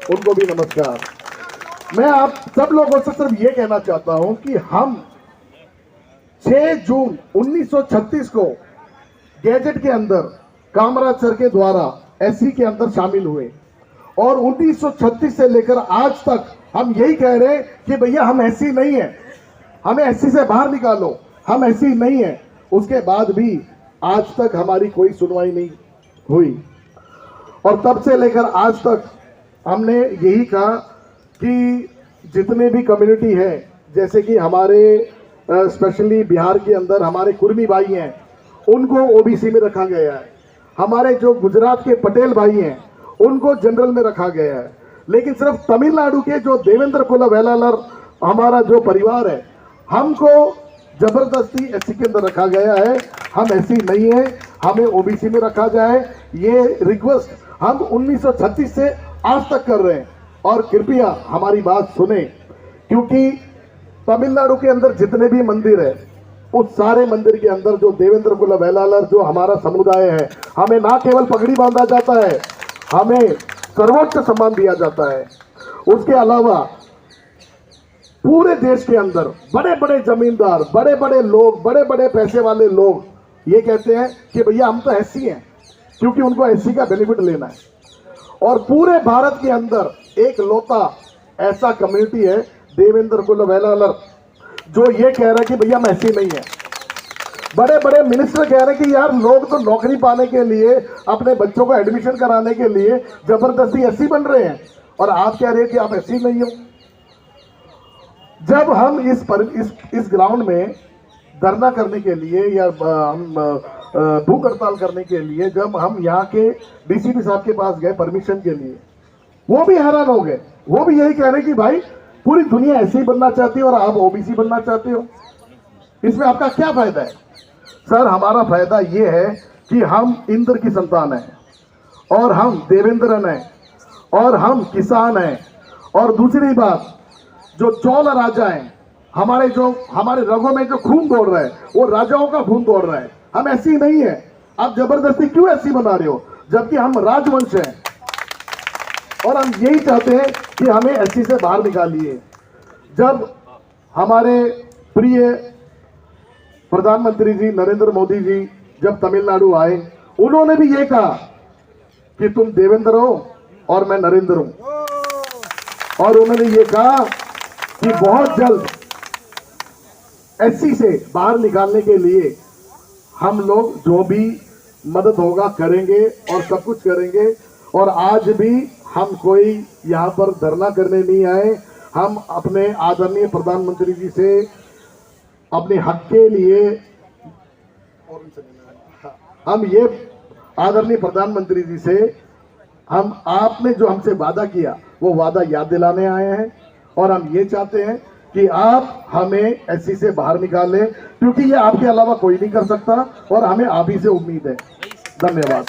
उनको भी नमस्कार। मैं आप सब लोगों से सिर्फ ये कहना चाहता हूं कि हम 6 जून 1936 को गैजेट के अंदर कामराज सर के द्वारा एससी के अंदर शामिल हुए और 1936 से लेकर आज तक हम यही कह रहे हैं कि भैया हम एससी नहीं है, हमें एससी से बाहर निकालो, हम एससी नहीं है। उसके बाद भी आज तक हमारी कोई सुनवाई नहीं हुई और तब से लेकर आज तक हमने यही कहा कि जितने भी कम्युनिटी है, जैसे कि हमारे स्पेशली बिहार के अंदर हमारे कुर्मी भाई हैं, उनको ओबीसी में रखा गया है। हमारे जो गुजरात के पटेल भाई हैं उनको जनरल में रखा गया है। लेकिन सिर्फ तमिलनाडु के जो देवेंद्र कुला वेलालर हमारा जो परिवार है, हमको जबरदस्ती एससी के अंदर रखा गया है। हम एससी नहीं है, हमें ओबीसी में रखा जाए, ये रिक्वेस्ट हम 1936 से आज तक कर रहे हैं। और कृपया हमारी बात सुने, क्योंकि तमिलनाडु के अंदर जितने भी मंदिर है, उस सारे मंदिर के अंदर जो देवेंद्र कुला वेलालर जो हमारा समुदाय है, हमें ना केवल पगड़ी बांधा जाता है, हमें सर्वोच्च सम्मान दिया जाता है। उसके अलावा पूरे देश के अंदर बड़े बड़े जमींदार, बड़े बड़े लोग, बड़े बड़े पैसे वाले लोग ये कहते हैं कि भैया हम तो एससी हैं, क्योंकि उनको एससी का बेनिफिट लेना है। और पूरे भारत के अंदर एक लौता ऐसा कम्युनिटी है देवेंद्र कुला वेलालर जो ये कह रहा है कि भैया हम एससी नहीं है। बड़े बड़े मिनिस्टर कह रहे हैं कि यार लोग तो नौकरी पाने के लिए, अपने बच्चों को एडमिशन कराने के लिए जबरदस्ती एससी बन रहे हैं, और आप कह रहे हैं कि आप एससी नहीं हो। जब हम इस ग्राउंड में धरना करने के लिए या हम भूख हड़ताल करने के लिए जब हम यहाँ के डीसीपी साहब के पास गए परमिशन के लिए, वो भी हैरान हो गए। वो भी यही कह रहे कि भाई पूरी दुनिया ऐसे ही बनना चाहती है और आप ओबीसी बनना चाहते हो, इसमें आपका क्या फायदा है? सर, हमारा फायदा ये है कि हम इंद्र की संतान हैं और हम देवेंद्रन हैं और हम किसान हैं। और दूसरी बात, जो चोल राजा हैं, हमारे रगों में जो खून दौड़ रहा है वो राजाओं का खून दौड़ रहा है। हम ऐसी नहीं है। आप जबरदस्ती क्यों ऐसी बना रहे हो, जबकि हम राजवंश हैं और हम यही चाहते हैं कि हमें एससी से बाहर निकालिए। जब हमारे प्रिय प्रधानमंत्री जी नरेंद्र मोदी जी जब तमिलनाडु आए, उन्होंने भी ये कहा कि तुम देवेंद्र हो और मैं नरेंद्र हूं, और उन्होंने ये कहा कि बहुत जल्द एससी से बाहर निकालने के लिए हम लोग जो भी मदद होगा करेंगे और सब कुछ करेंगे। और आज भी हम कोई यहाँ पर धरना करने नहीं आए। हम अपने आदरणीय प्रधानमंत्री जी से अपने हक के लिए, हम ये आदरणीय प्रधानमंत्री जी से हम आपने जो हमसे वादा किया वो वादा याद दिलाने आए हैं। और हम ये चाहते हैं कि आप हमें एससी से बाहर निकालें, क्योंकि ये आपके अलावा कोई नहीं कर सकता और हमें आप ही से उम्मीद है। धन्यवाद।